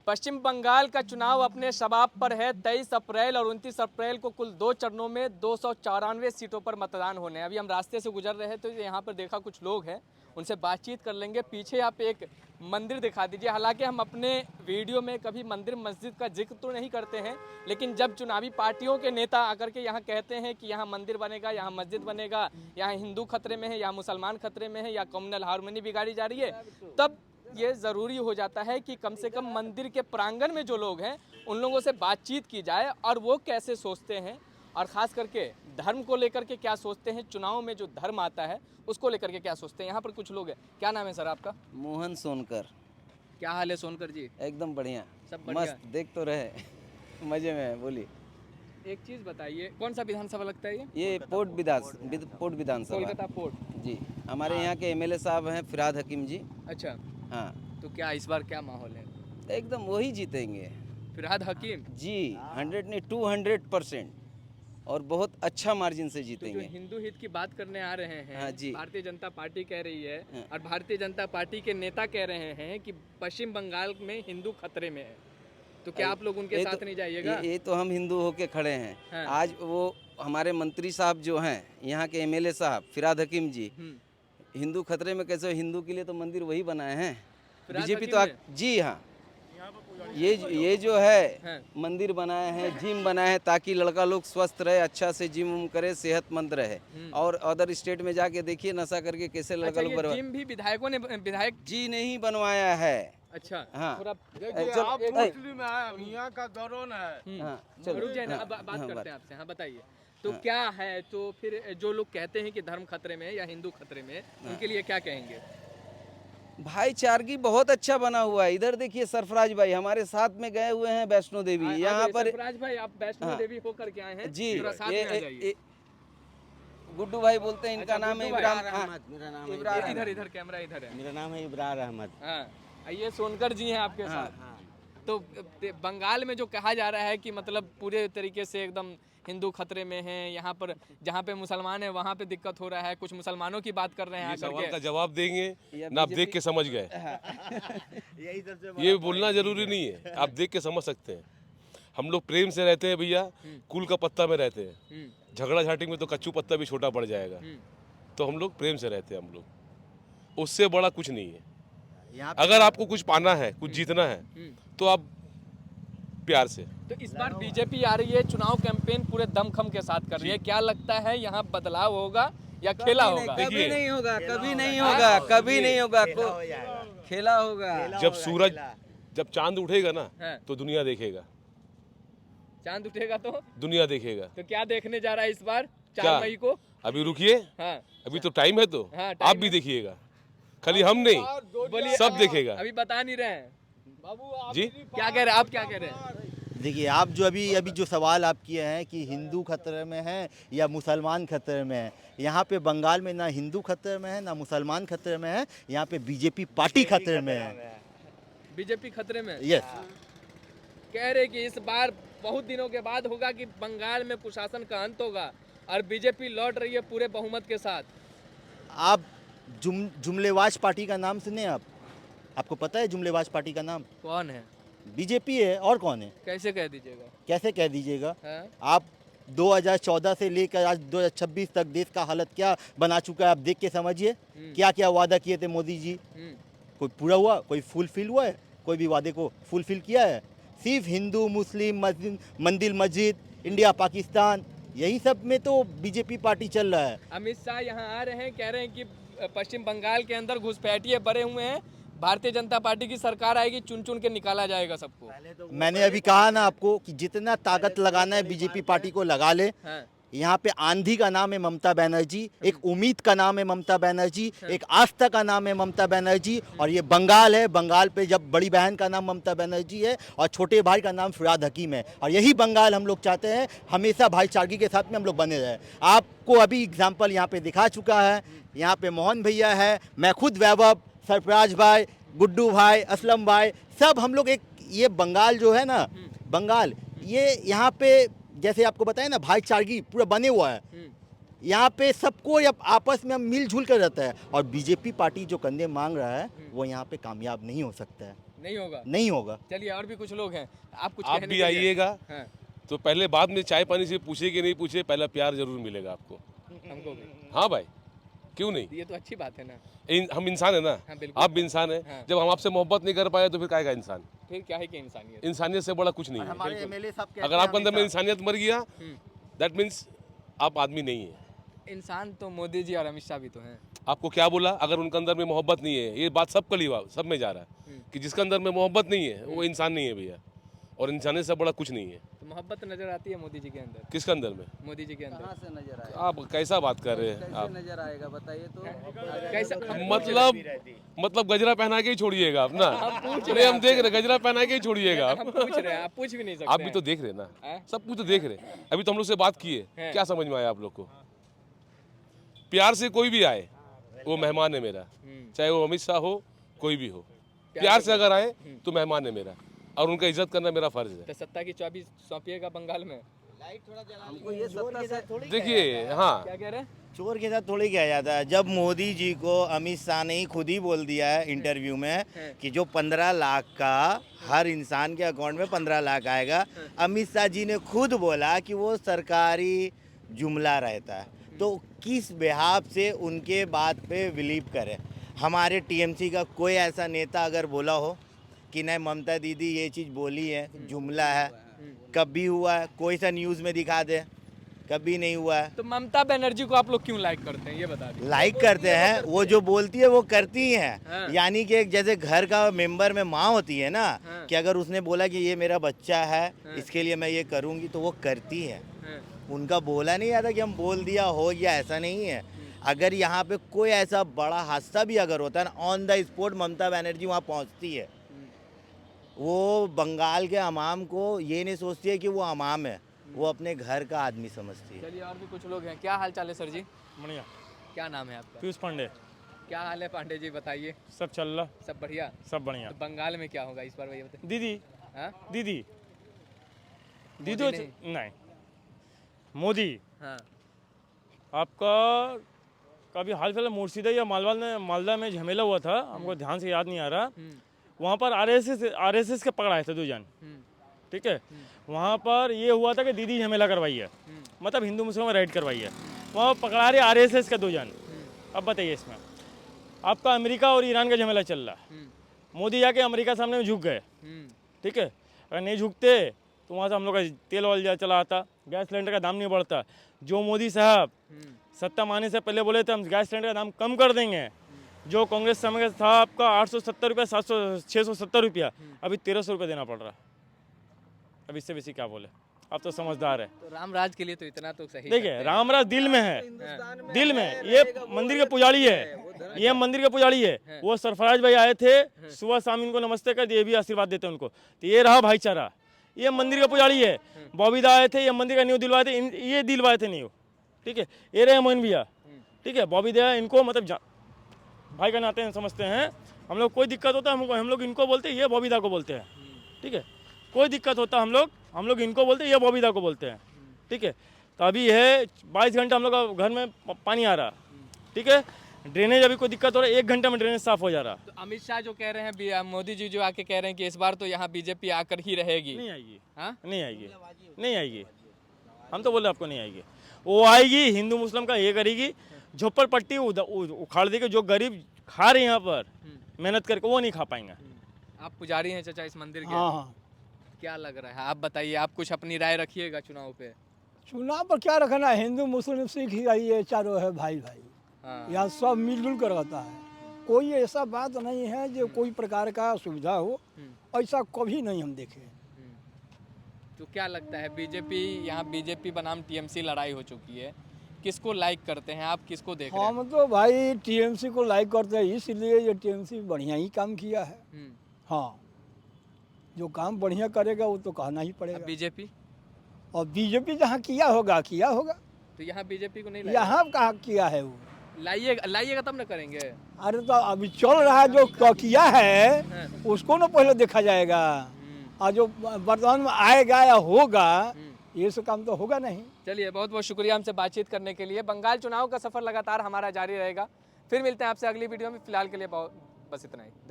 पश्चिम बंगाल का चुनाव अपने शबाब पर है। 23 अप्रैल और 29 अप्रैल को कुल 2 चरणों में 294 सीटों पर मतदान होने हैं। अभी हम रास्ते से गुजर रहे हैं तो यहाँ पर देखा कुछ लोग हैं, उनसे बातचीत कर लेंगे। पीछे आप एक मंदिर दिखा दीजिए। हालांकि हम अपने वीडियो में कभी मंदिर मस्जिद का जिक्र तो नहीं करते हैं, लेकिन जब चुनावी पार्टियों के नेता आकर के यहाँ कहते हैं कि यहाँ मंदिर बनेगा, यहाँ मस्जिद बनेगा, यहाँ हिंदू खतरे में है या मुसलमान खतरे में है या कम्युनल हार्मनी बिगाड़ी जा रही है, तब ये ज़रूरी हो जाता है कि कम से कम मंदिर के प्रांगण में जो लोग हैं उन लोगों से बातचीत की जाए और वो कैसे सोचते हैं और ख़ास करके धर्म को लेकर के क्या सोचते हैं, चुनाव में जो धर्म आता है उसको लेकर के क्या सोचते हैं। यहाँ पर कुछ लोग हैं। क्या नाम है सर आपका? मोहन सोनकर। क्या हाल है सोनकर जी? एकदम बढ़िया, सब बढ़िया? मस्त, देख तो रहे मजे में है। बोलिए। एक चीज़ बताइए, कौन सा विधानसभा लगता है ये पोर्ट विधानसभा कोलकाता पोर्ट जी। हमारे यहाँ के एमएलए साहब हैं फिराद हकीम जी। अच्छा, हाँ, तो क्या इस बार क्या माहौल है? एकदम वही जीतेंगे फिरहाद हकीम जी। 100 नहीं 200% और बहुत अच्छा मार्जिन से तो जो जीतेंगे। हिंदू हित की बात करने आ रहे हैं, हाँ जी। भारतीय जनता पार्टी कह रही है हाँ। और भारतीय जनता पार्टी के नेता कह रहे हैं कि पश्चिम बंगाल में हिंदू खतरे में है, तो क्या आप लोग उनके साथ नहीं जाइएगा? ये तो हम हिंदू होके खड़े हैं। हाँ। आज वो हमारे मंत्री साहब जो हैं, यहाँ के एमएलए साहब फिराद हकीम जी, हिंदू खतरे में कैसे? हिंदू के लिए तो मंदिर वही बनाए हैं। फिराद बीजेपी हकीम तो जी हाँ, ये जो है हाँ। मंदिर बनाए हैं, जिम बनाए हैं ताकि लड़का लोग स्वस्थ रहे, अच्छा से जिम उम करे, सेहतमंद रहे। और अदर स्टेट में जाके देखिए नशा करके कैसे लड़का अच्छा, लोग ये बर्बाद। जिम भी विधायक जी नहीं बनवाया है। अच्छा, हाँ। थोड़ा चलो, आप मुस्लिम है, यहाँ का गौरव है। हाँ, रुक जाए ना, हाँ, अब बात हाँ, करते हैं आपसे। हाँ बताइए, तो क्या है? तो फिर जो लोग कहते हैं कि धर्म खतरे में है या हिंदू खतरे में है, उनके लिए क्या कहेंगे? भाईचारगी बहुत अच्छा बना हुआ है। इधर देखिए सरफराज भाई हमारे साथ में गए हुए हैं वैष्णो देवी। यहाँ पर सरफराज भाई, आप वैष्णो हाँ। देवी होकर के आए हैं जी, थोड़ा साथ में आ जाइए। गुड्डू भाई बोलते हैं, इनका अच्छा, नाम है गुड्डू इब्राहिम। भाई। हाँ, मेरा नाम है इब्राहिम। इधर इधर कैमरा इधर है। मेरा नाम है इब्रार अहमद। हाँ, ये सोनकर जी हैं आपके हाँ, साथ। तो बंगाल में जो कहा जा रहा है कि मतलब पूरे तरीके से एकदम हिंदू खतरे में हैं, यहाँ पर जहाँ पे मुसलमान है वहाँ पे दिक्कत हो रहा है, कुछ मुसलमानों की बात कर रहे हैं ये आकर सवाल का के। जवाब देंगे या ना, आप बीजेपी देख के समझ गए। यही सबसे ये बोलना जरूरी नहीं है, आप देख के समझ सकते हैं। हम लोग प्रेम से रहते हैं भैया, कुल का पत्ता में रहते हैं। झगड़ा झाटी में तो कच्चू पत्ता भी छोटा पड़ जाएगा। तो हम लोग प्रेम से रहते हैं, हम लोग उससे बड़ा कुछ नहीं है। अगर आपको कुछ पाना है, कुछ जीतना है, तो आप प्यार से। तो इस बार बीजेपी आ रही है, चुनाव कैंपेन पूरे दमखम के साथ कर रही है। क्या लगता है यहाँ बदलाव होगा या खेला होगा? कभी नहीं होगा, कभी नहीं होगा, कभी नहीं होगा, खेला होगा। जब चांद उठेगा ना हाँ। तो दुनिया देखेगा। चांद उठेगा तो दुनिया देखेगा। तो क्या देखने जा रहा है इस बार 4 क्या? मई को? अभी रुकिए, हाँ, अभी तो टाइम है। तो हाँ, टाइम आप भी है। देखिएगा, खाली हम नहीं, बोलिए। सब देखेगा अभी बता नहीं रहे हैं जी। क्या कह रहे हैं आप? क्या कह रहे हैं? देखिए, आप जो अभी जो सवाल आप किए हैं कि हिंदू खतरे में है या मुसलमान खतरे में है, यहाँ पे बंगाल में ना हिंदू खतरे में है ना मुसलमान खतरे में है, यहाँ पे बीजेपी पार्टी खतरे में है। बीजेपी खतरे में? यस। कह रहे कि इस बार बहुत दिनों के बाद होगा कि बंगाल में कुशासन का अंत होगा और बीजेपी लौट रही है पूरे बहुमत के साथ। आप जुमलेबाज पार्टी का नाम सुने? आपको पता है जुमलेबाज पार्टी का नाम? कौन है? बीजेपी है, और कौन है? कैसे कह दीजिएगा? कैसे कह दीजिएगा? हाँ? आप 2014 से लेकर आज 2026 तक देश का हालत क्या बना चुका है, आप देख के समझिए। क्या क्या वादा किए थे मोदी जी, कोई पूरा हुआ? कोई फुलफिल हुआ है? कोई भी वादे को फुलफिल किया है? सिर्फ हिंदू मुस्लिम मंदिर मस्जिद, इंडिया पाकिस्तान, यही सब में तो बीजेपी पार्टी चल रहा है। अमित शाह यहाँ आ रहे हैं, कह रहे हैं कि पश्चिम बंगाल के अंदर घुसपैठिए भरे हुए हैं, भारतीय जनता पार्टी की सरकार आएगी, चुन चुन के निकाला जाएगा सबको। मैंने अभी कहा ना आपको कि जितना ताकत लगाना है बीजेपी पार्टी को लगा ले। हाँ। यहाँ पे आंधी का नाम है ममता बनर्जी, एक उम्मीद का नाम है ममता बनर्जी, एक आस्था का नाम है ममता बनर्जी, और ये बंगाल है। बंगाल पे जब बड़ी बहन का नाम ममता बनर्जी है और छोटे भाई का नाम फिराद हकीम है, और यही बंगाल हम लोग चाहते हैं। हमेशा भाईचारगी के साथ में हम लोग बने रहे। आपको अभी एग्जाम्पल यहाँ पे दिखा चुका है। यहाँ पे मोहन भैया है, मैं खुद वैभव, सरफराज भाई, गुड्डू भाई, असलम भाई, सब हम लोग एक, ये बंगाल जो है ना, बंगाल ये यहाँ पे जैसे आपको बताया ना भाईचारगी पूरा बने हुआ है। यहाँ पे सबको आपस में मिलजुल कर रहता है, और बीजेपी पार्टी जो कंधे मांग रहा है वो यहाँ पे कामयाब नहीं हो सकता है। नहीं होगा। नहीं होगा। चलिए और भी कुछ लोग हैं, आप कुछ आप कहने भी के लिए? आइएगा हाँ, तो पहले बाद में चाय पानी से पूछे कि नहीं पूछे, पहला प्यार जरूर मिलेगा आपको। हमको भी। हाँ भाई, क्यों नहीं। ये तो अच्छी बात है ना। हम इंसान है ना, हाँ, बिल्कुल। आप भी इंसान है। हाँ। जब हम आपसे मोहब्बत नहीं कर पाए तो फिर काय का इंसान। फिर क्या है कि इंसानियत। इंसानियत से बड़ा कुछ नहीं है। हमारे एमएलए साहब कहते अगर हैं आपके अंदर में हमेशा, इंसानियत मर गया, दैट मीन्स आप आदमी नहीं है। इंसान तो मोदी जी और अमित शाह भी तो हैं। आपको क्या बोला, अगर उनके अंदर में मोहब्बत नहीं है, ये बात सब कलीवा सब में जा रहा है कि जिसके अंदर में मोहब्बत नहीं है वो इंसान नहीं है भैया, और इंसानियत से बड़ा कुछ नहीं है। तो मोहब्बत नजर आती है मोदी जी के अंदर, किसके अंदर में, मोदी जी के अंदर। कहाँ से नजर आएगा, आप कैसा बात कर रहे हैं कैसे आप। नजर आएगा बताइए तो। कैसा मतलब गजरा पहना के ही छोड़िएगा आप ना। नहीं, हम देख रहे गजरा पहना के ही छोड़िएगा आप। हम पूछ रहे हैं, आप पूछ भी नहीं सकते आप भी तो देख रहे हैं ना, हैं? सब कुछ तो देख रहे हैं। अभी तो हम लोग से बात किए, हैं। क्या समझ में आया आप लोग को। प्यार से कोई भी आए वो मेहमान है मेरा, चाहे वो अमित शाह हो कोई भी हो, प्यार से अगर आए तो मेहमान है मेरा, और उनका इज्जत करना मेरा फर्ज है। तो सत्ता की चाबी सौंपिएगा बंगाल में। हमको ये सत्ता से देखिए, हाँ, क्या कह रहे हैं? चोर के साथ थोड़ी किया जाता है। जब मोदी जी को अमित शाह ने ही खुद ही बोल दिया है इंटरव्यू में कि जो 15 लाख का हर इंसान के अकाउंट में 15 लाख आएगा, अमित शाह जी ने खुद बोला कि वो सरकारी जुमला रहता है, तो किस बिहाफ से उनके बात पे बिलीव करें। हमारे टीएमसी का कोई ऐसा नेता अगर बोला हो कि नहीं ममता दीदी ये चीज़ बोली है, जुमला है, कभी हुआ है, कोई सा न्यूज़ में दिखा दे, कभी नहीं हुआ है। तो ममता बनर्जी को आप लोग क्यों लाइक करते हैं ये बता दीजिए। लाइक करते हैं, वो जो बोलती है वो करती हाँ। हैं। यानी कि एक जैसे घर का मेंबर में माँ होती है ना, हाँ। कि अगर उसने बोला कि ये मेरा बच्चा है, हाँ। इसके लिए मैं ये करूँगी, तो वो करती है। हाँ, उनका बोला नहीं आता कि हम बोल दिया हो गया, ऐसा नहीं है। अगर यहाँ पे कोई ऐसा बड़ा हादसा भी अगर होता है ना, on the spot Mamata Banerjee वहाँ पहुँचती है। वो बंगाल के अवाम को ये नहीं सोचती है कि वो अवाम है, वो अपने घर का आदमी समझती है। चलिए और भी कुछ लोग हैं। क्या हाल चाल है सर जी? बढ़िया। क्या नाम है आपका? पीयूष पांडे। क्या हाल है पांडे जी, बताइए। सब चल रहा, सब बढ़िया। सब बढ़िया। तो बंगाल में क्या होगा इस बार भैया बताइए। दीदी, हाँ? दीदी, मोदी दीदी नहीं, मोदी हाँ। आपका कभी हाल फिलहाल मुर्शिदा या मालदा में झमेला हुआ था, हमको ध्यान से याद नहीं आ रहा। वहाँ पर आरएसएस के पकड़ाए थे 2 जन, ठीक है। वहाँ पर ये हुआ था कि दीदी झमेला करवाई है, मतलब हिंदू मुस्लिम में राइड करवाई है, वहाँ पकड़ा रहे आरएसएस के 2 जन। अब बताइए इसमें आपका अमेरिका और ईरान का झमेला चल रहा है। मोदी जाके अमेरिका सामने में झुक गए, ठीक है। अगर नहीं झुकते तो वहाँ से हम लोग का तेल वाल चला आता, गैस सिलेंडर का दाम नहीं बढ़ता। जो मोदी साहब सत्ता माने से पहले बोले थे हम गैस सिलेंडर का दाम कम कर देंगे, जो कांग्रेस समय था आपका 870 रुपया, 670 रुपया, अभी 1300 रुपया देना पड़ रहा है। अब इससे बेसी क्या बोले, आप तो समझदार है। तो राम राज के लिए तो इतना तो सही देखिए, करते हैं। रामराज दिल में है, दिल में। ये मंदिर के पुजारी है, ये मंदिर के पुजारी है। वो सरफराज भाई आए थे, सुबह शाम इनको नमस्ते कर दिए, भी आशीर्वाद देते हैं उनको। तो ये रहा भाईचारा, ये मंदिर के पुजारी है। बॉबीदा आए थे, ये मंदिर का न्यू दिलवाए थे, ये दिलवाए थे न्यू, ठीक है। ये रहे मोहन भैया, ठीक है। बॉबीदा इनको मतलब भाई का नाते हैं, समझते हैं हम लोग। कोई दिक्कत होता है हम लोग इनको बोलते हैं, ये बॉबीदा को बोलते हैं, ठीक है। कोई दिक्कत होता है हम लोग इनको बोलते हैं, ये बॉबीदा को बोलते हैं, ठीक है। तो अभी है 22 घंटा हम लोग का घर में पानी आ रहा, ठीक है। ड्रेनेज अभी कोई दिक्कत हो रहा है, 1 घंटा में ड्रेनेज साफ हो जा रहा। तो अमित शाह जो कह रहे हैं, मोदी जी जो आके कह रहे हैं कि इस बार तो यहाँ बीजेपी आकर ही रहेगी। नहीं आएगी, हाँ? नहीं आएगी, नहीं आएगी। हम तो बोले आपको नहीं आएगी। वो आएगी, हिंदू मुस्लिम का ये करेगी, झोपड़पट्टी उखाड़ देगी। जो गरीब खा रहे हैं यहाँ पर मेहनत करके, वो नहीं खा पाएंगे। आप पुजारी हैं चाचा इस मंदिर के। हाँ, क्या लग रहा है, आप बताइए। आप कुछ अपनी राय रखिएगा चुनाव पे। चुनाव पर क्या रखना है, हिंदू मुस्लिम सिख ये चारों है भाई भाई। हाँ। यहाँ सब मिलजुल कर रहता है, कोई ऐसा बात नहीं है जो कोई प्रकार का सुविधा हो, ऐसा कभी नहीं हम देखे। तो क्या लगता है, बीजेपी यहाँ बीजेपी बनाम टीएमसी लड़ाई हो चुकी है, किसको लाइक करते हैं आप, किसको देख रहे हैं? हम तो भाई टीएमसी को लाइक करते हैं, इसलिए ये टीएमसी बढ़िया ही काम किया है। हाँ, जो काम बढ़िया करेगा वो तो कहना ही पड़ेगा। बीजेपी और बीजेपी जहाँ किया होगा तो यहाँ बीजेपी को नहीं लाइए। यहाँ कहाँ किया है वो, लाइएगा तब ना करेंगे। अरे तो अभी चल रहा है जो किया है उसको ना पहले देखा जाएगा, और जो वर्तमान में आएगा या होगा ये सब काम तो होगा नहीं। चलिए, बहुत बहुत शुक्रिया हमसे बातचीत करने के लिए। बंगाल चुनाव का सफर लगातार हमारा जारी रहेगा। फिर मिलते हैं आपसे अगली वीडियो में। फिलहाल के लिए बस इतना ही। धन्यवाद।